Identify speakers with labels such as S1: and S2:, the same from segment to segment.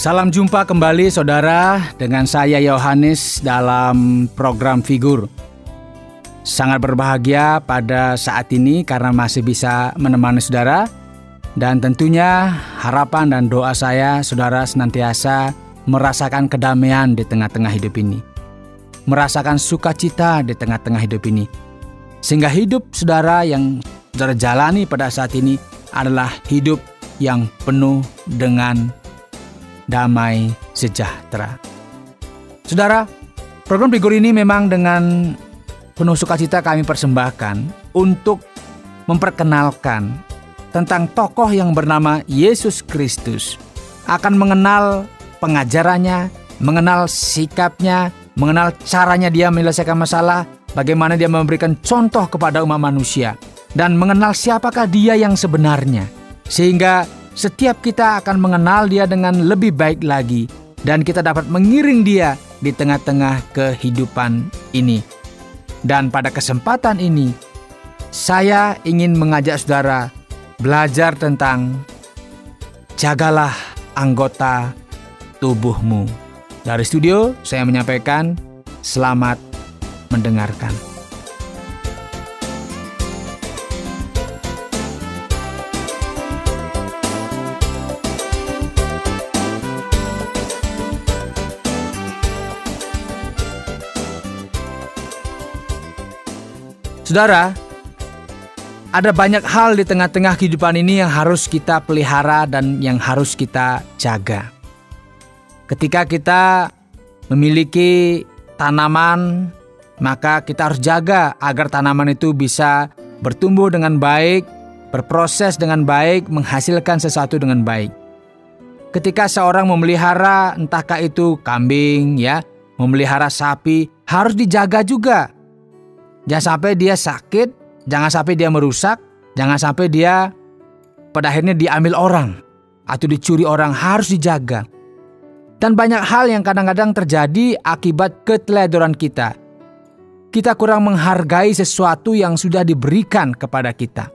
S1: Salam jumpa kembali saudara dengan saya Yohanes dalam program Figur. Sangat berbahagia pada saat ini karena masih bisa menemani saudara. Dan tentunya harapan dan doa saya saudara senantiasa merasakan kedamaian di tengah-tengah hidup ini. Merasakan sukacita di tengah-tengah hidup ini. Sehingga hidup saudara yang saudara jalani pada saat ini adalah hidup yang penuh dengan damai sejahtera. Saudara, program Figur ini memang dengan penuh sukacita kami persembahkan untuk memperkenalkan tentang tokoh yang bernama Yesus Kristus, akan mengenal pengajarannya, mengenal sikapnya, mengenal caranya dia menyelesaikan masalah, bagaimana dia memberikan contoh kepada umat manusia, dan mengenal siapakah dia yang sebenarnya. Sehingga setiap kita akan mengenal dia dengan lebih baik lagi, dan kita dapat mengiring dia di tengah-tengah kehidupan ini. Dan pada kesempatan ini, saya ingin mengajak saudara belajar tentang jagalah anggota tubuhmu. Dari studio, saya menyampaikan selamat mendengarkan. Saudara, ada banyak hal di tengah-tengah kehidupan ini yang harus kita pelihara dan yang harus kita jaga. Ketika kita memiliki tanaman, maka kita harus jaga agar tanaman itu bisa bertumbuh dengan baik, berproses dengan baik, menghasilkan sesuatu dengan baik. Ketika seorang memelihara, entahkah itu kambing, memelihara sapi, harus dijaga juga. Jangan sampai dia sakit, jangan sampai dia merusak, jangan sampai dia pada akhirnya diambil orang atau dicuri orang, harus dijaga. Dan banyak hal yang kadang-kadang terjadi akibat keteledoran kita. Kita kurang menghargai sesuatu yang sudah diberikan kepada kita.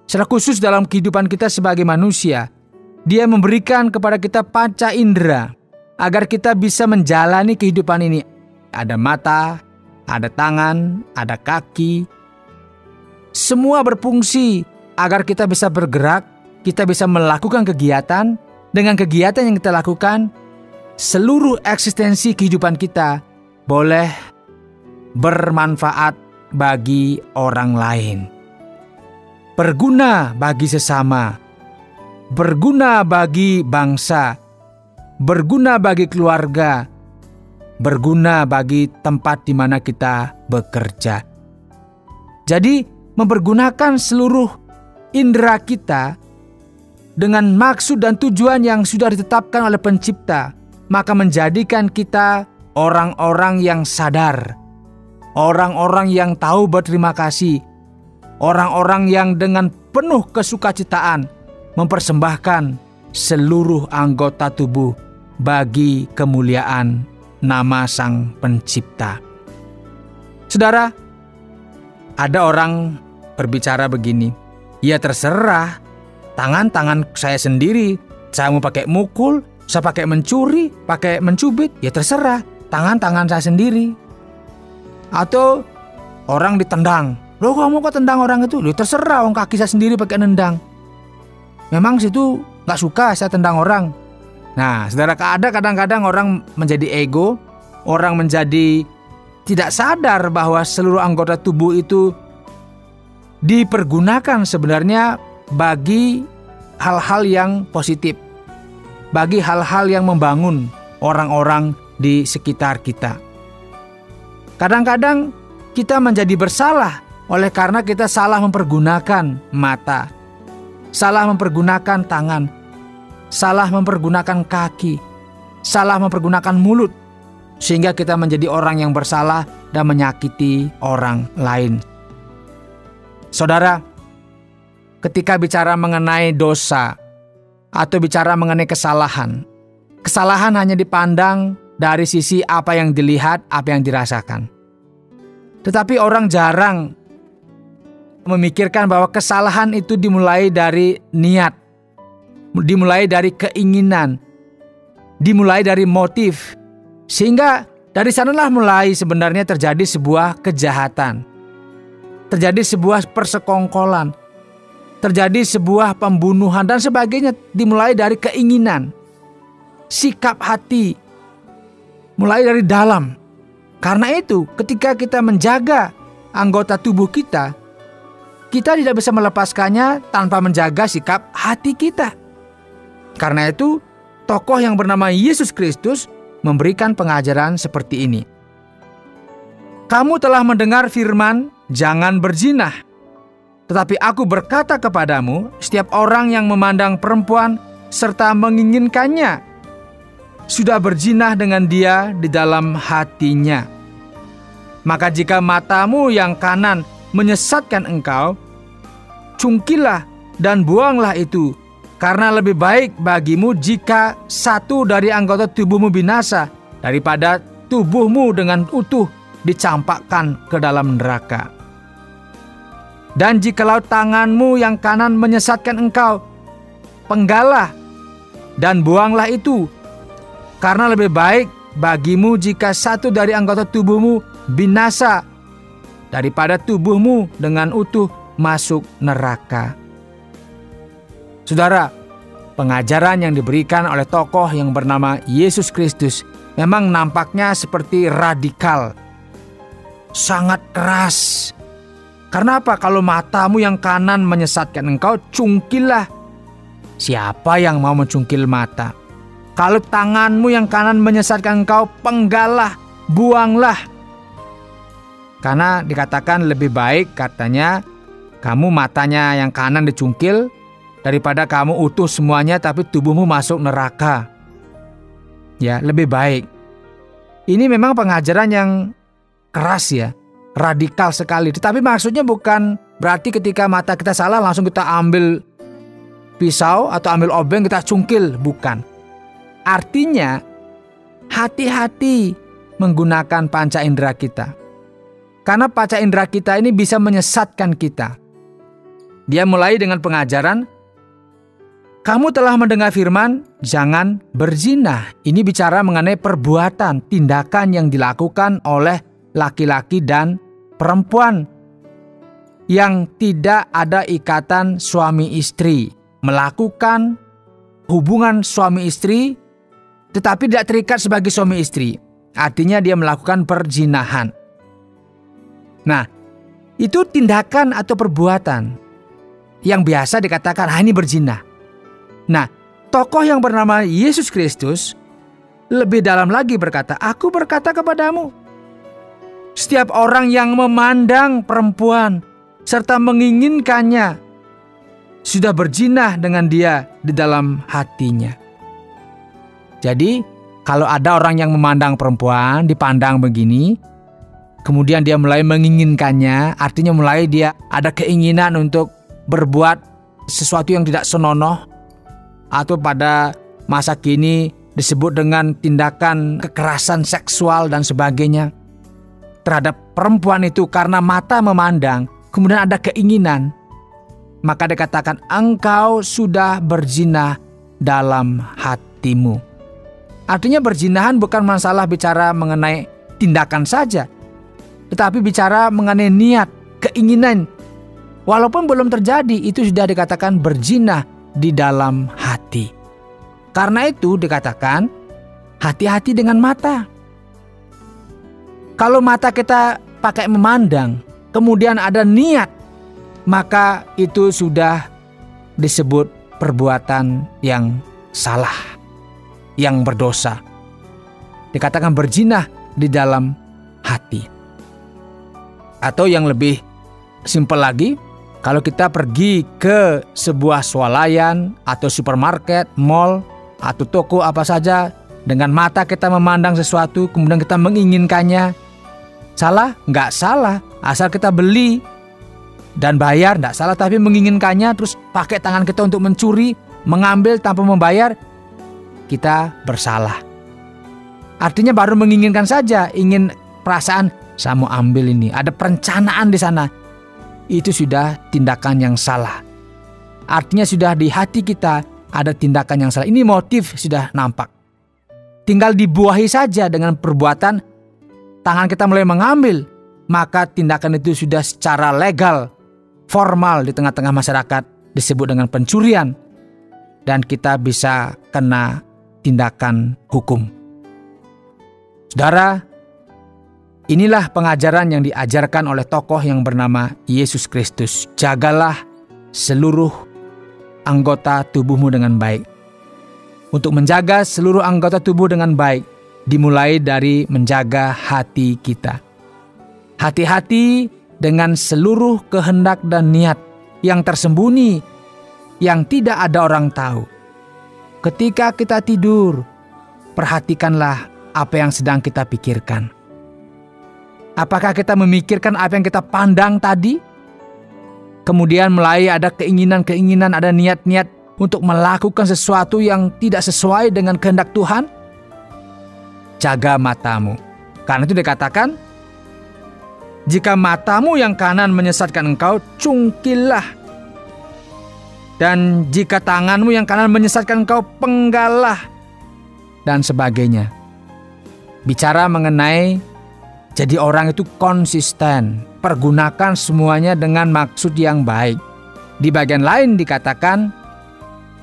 S1: Secara khusus dalam kehidupan kita sebagai manusia, Dia memberikan kepada kita panca indera agar kita bisa menjalani kehidupan ini. Ada mata, ada tangan, ada kaki. Semua berfungsi agar kita bisa bergerak, kita bisa melakukan kegiatan. Dengan kegiatan yang kita lakukan, seluruh eksistensi kehidupan kita boleh bermanfaat bagi orang lain. Berguna bagi sesama, berguna bagi bangsa, berguna bagi keluarga, berguna bagi tempat di mana kita bekerja. Jadi, mempergunakan seluruh indera kita dengan maksud dan tujuan yang sudah ditetapkan oleh Pencipta, maka menjadikan kita orang-orang yang sadar, orang-orang yang tahu berterima kasih, orang-orang yang dengan penuh kesukacitaan mempersembahkan seluruh anggota tubuh bagi kemuliaan nama Sang Pencipta. Saudara, ada orang berbicara begini, ya terserah, tangan-tangan saya sendiri, saya mau pakai mukul, saya pakai mencuri, pakai mencubit, ya terserah, tangan-tangan saya sendiri. Atau orang ditendang, loh kamu kok tendang orang itu? Loh terserah, orang kaki saya sendiri pakai nendang. Memang situ gak suka saya tendang orang. Nah, saudara, ada kadang-kadang orang menjadi ego, orang menjadi tidak sadar bahwa seluruh anggota tubuh itu dipergunakan sebenarnya bagi hal-hal yang positif, bagi hal-hal yang membangun orang-orang di sekitar kita. Kadang-kadang kita menjadi bersalah oleh karena kita salah mempergunakan mata, salah mempergunakan tangan, salah mempergunakan kaki, salah mempergunakan mulut, sehingga kita menjadi orang yang bersalah dan menyakiti orang lain. Saudara, ketika bicara mengenai dosa atau bicara mengenai kesalahan, kesalahan hanya dipandang dari sisi apa yang dilihat, apa yang dirasakan. Tetapi orang jarang memikirkan bahwa kesalahan itu dimulai dari niat, dimulai dari keinginan, dimulai dari motif. Sehingga dari sanalah mulai sebenarnya terjadi sebuah kejahatan. Terjadi sebuah persekongkolan. Terjadi sebuah pembunuhan dan sebagainya, dimulai dari keinginan. Sikap hati. Mulai dari dalam. Karena itu ketika kita menjaga anggota tubuh kita tidak bisa melepaskannya tanpa menjaga sikap hati kita. Karena itu tokoh yang bernama Yesus Kristus memberikan pengajaran seperti ini. Kamu telah mendengar firman, jangan berzinah. Tetapi aku berkata kepadamu, setiap orang yang memandang perempuan serta menginginkannya sudah berzinah dengan dia di dalam hatinya. Maka jika matamu yang kanan menyesatkan engkau, cungkilah dan buanglah itu, karena lebih baik bagimu jika satu dari anggota tubuhmu binasa daripada tubuhmu dengan utuh dicampakkan ke dalam neraka. Dan jikalau tanganmu yang kanan menyesatkan engkau, penggalah dan buanglah itu, karena lebih baik bagimu jika satu dari anggota tubuhmu binasa daripada tubuhmu dengan utuh masuk neraka. Saudara, pengajaran yang diberikan oleh tokoh yang bernama Yesus Kristus memang nampaknya seperti radikal, sangat keras. Karena apa? Kalau matamu yang kanan menyesatkan engkau, cungkillah. Siapa yang mau mencungkil mata? Kalau tanganmu yang kanan menyesatkan engkau, penggalah, buanglah. Karena dikatakan lebih baik, katanya, kamu matanya yang kanan dicungkil daripada kamu utuh semuanya tapi tubuhmu masuk neraka. Ya, lebih baik. Ini memang pengajaran yang keras ya, radikal sekali. Tetapi maksudnya bukan berarti ketika mata kita salah langsung kita ambil pisau atau ambil obeng kita cungkil, bukan. Artinya hati-hati menggunakan panca indera kita. Karena panca indera kita ini bisa menyesatkan kita. Dia mulai dengan pengajaran, kamu telah mendengar firman, jangan berzinah. Ini bicara mengenai perbuatan, tindakan yang dilakukan oleh laki-laki dan perempuan yang tidak ada ikatan suami istri, melakukan hubungan suami istri tetapi tidak terikat sebagai suami istri. Artinya dia melakukan perzinahan. Nah, itu tindakan atau perbuatan yang biasa dikatakan ini berzina. Nah, tokoh yang bernama Yesus Kristus lebih dalam lagi berkata, aku berkata kepadamu, setiap orang yang memandang perempuan serta menginginkannya sudah berzina dengan dia di dalam hatinya. Jadi, kalau ada orang yang memandang perempuan, dipandang begini, kemudian dia mulai menginginkannya, artinya mulai dia ada keinginan untuk berbuat sesuatu yang tidak senonoh, atau pada masa kini disebut dengan tindakan kekerasan seksual dan sebagainya terhadap perempuan itu karena mata memandang, kemudian ada keinginan, maka dikatakan engkau sudah berzina dalam hatimu. Artinya berzinahan bukan masalah bicara mengenai tindakan saja, tetapi bicara mengenai niat, keinginan. Walaupun belum terjadi, itu sudah dikatakan berzina di dalam hati. Karena itu dikatakan hati-hati dengan mata. Kalau mata kita pakai memandang, kemudian ada niat, maka itu sudah disebut perbuatan yang salah, yang berdosa. Dikatakan berzina di dalam hati. Atau yang lebih simpel lagi, kalau kita pergi ke sebuah swalayan atau supermarket, mall, atau toko apa saja, dengan mata kita memandang sesuatu, kemudian kita menginginkannya, salah? Nggak salah, asal kita beli dan bayar, nggak salah. Tapi menginginkannya terus pakai tangan kita untuk mencuri, mengambil tanpa membayar, kita bersalah. Artinya baru menginginkan saja, ingin perasaan, saya mau ambil ini, ada perencanaan di sana. Itu sudah tindakan yang salah. Artinya sudah di hati kita ada tindakan yang salah. Ini motif sudah nampak. tinggal dibuahi saja dengan perbuatan tangan kita mulai mengambil, maka tindakan itu sudah secara legal, formal di tengah-tengah masyarakat disebut dengan pencurian, dan kita bisa kena tindakan hukum. Saudara, inilah pengajaran yang diajarkan oleh tokoh yang bernama Yesus Kristus. Jagalah seluruh anggota tubuhmu dengan baik. Untuk menjaga seluruh anggota tubuh dengan baik, dimulai dari menjaga hati kita. Hati-hati dengan seluruh kehendak dan niat yang tersembunyi, yang tidak ada orang tahu. Ketika kita tidur, perhatikanlah apa yang sedang kita pikirkan. Apakah kita memikirkan apa yang kita pandang tadi? Kemudian mulai ada keinginan-keinginan, ada niat-niat untuk melakukan sesuatu yang tidak sesuai dengan kehendak Tuhan? Jaga matamu. Karena itu dikatakan, jika matamu yang kanan menyesatkan engkau, cungkillah. Dan jika tanganmu yang kanan menyesatkan engkau, penggallah. Dan sebagainya. Bicara mengenai jadi orang itu konsisten, pergunakan semuanya dengan maksud yang baik. Di bagian lain dikatakan,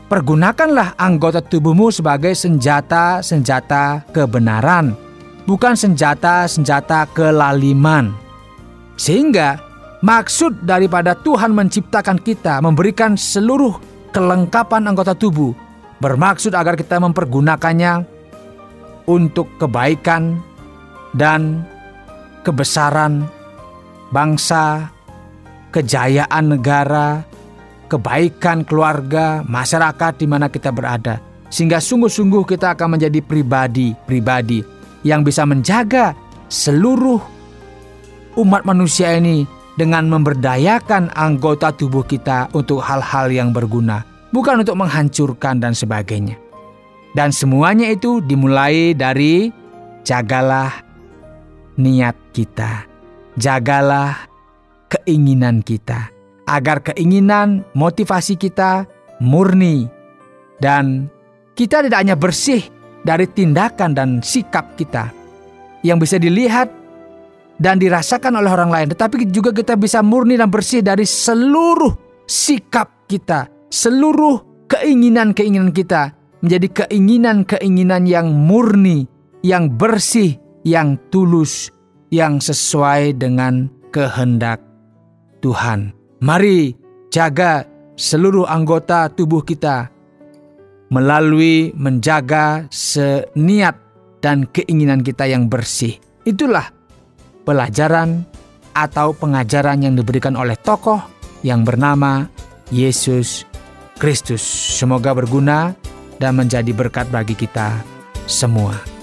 S1: pergunakanlah anggota tubuhmu sebagai senjata-senjata kebenaran, bukan senjata-senjata kelaliman. Sehingga maksud daripada Tuhan menciptakan kita, memberikan seluruh kelengkapan anggota tubuh, bermaksud agar kita mempergunakannya untuk kebaikan dan kebesaran bangsa, kejayaan negara, kebaikan keluarga, masyarakat di mana kita berada. Sehingga sungguh-sungguh kita akan menjadi pribadi yang bisa menjaga seluruh umat manusia ini dengan memberdayakan anggota tubuh kita untuk hal-hal yang berguna, bukan untuk menghancurkan dan sebagainya. Dan semuanya itu dimulai dari jagalah niat kita, jagalah keinginan kita, agar keinginan, motivasi kita murni, dan kita tidak hanya bersih dari tindakan dan sikap kita yang bisa dilihat dan dirasakan oleh orang lain, tetapi juga kita bisa murni dan bersih dari seluruh sikap kita, seluruh keinginan-keinginan kita menjadi keinginan-keinginan yang murni, yang bersih, yang tulus, yang sesuai dengan kehendak Tuhan. Mari jaga seluruh anggota tubuh kita melalui menjaga seniat dan keinginan kita yang bersih. Itulah pelajaran atau pengajaran yang diberikan oleh tokoh yang bernama Yesus Kristus. Semoga berguna dan menjadi berkat bagi kita semua.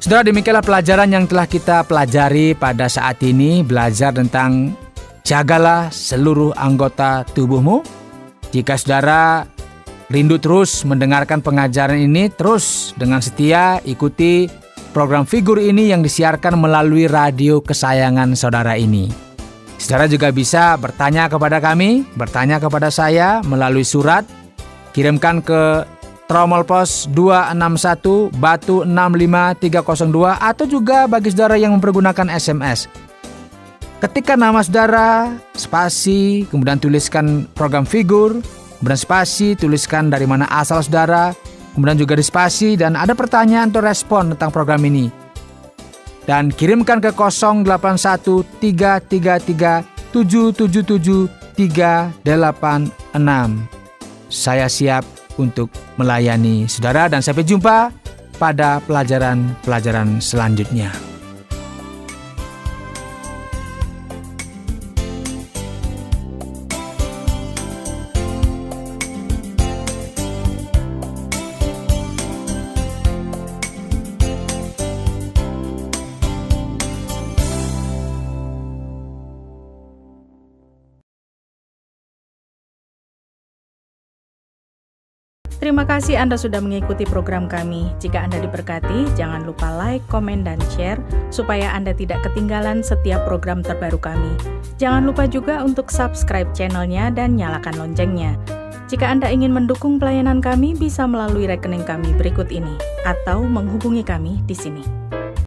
S1: Saudara, demikianlah pelajaran yang telah kita pelajari pada saat ini, belajar tentang jagalah seluruh anggota tubuhmu. Jika saudara rindu terus mendengarkan pengajaran ini, terus dengan setia ikuti program Figur ini yang disiarkan melalui radio kesayangan saudara ini. Saudara juga bisa bertanya kepada kami, bertanya kepada saya melalui surat, kirimkan ke Tromol Pos 261 Batu 65302, atau juga bagi saudara yang mempergunakan SMS. Ketika nama saudara, spasi, kemudian tuliskan program Figur, kemudian spasi, tuliskan dari mana asal saudara, kemudian juga di spasi, dan ada pertanyaan atau respon tentang program ini. Dan kirimkan ke 081333777386. Saya siap untuk melayani saudara, dan sampai jumpa pada pelajaran-pelajaran selanjutnya.
S2: Terima kasih Anda sudah mengikuti program kami. Jika Anda diberkati, jangan lupa like, komen, dan share supaya Anda tidak ketinggalan setiap program terbaru kami. Jangan lupa juga untuk subscribe channelnya dan nyalakan loncengnya. Jika Anda ingin mendukung pelayanan kami, bisa melalui rekening kami berikut ini atau menghubungi kami di sini.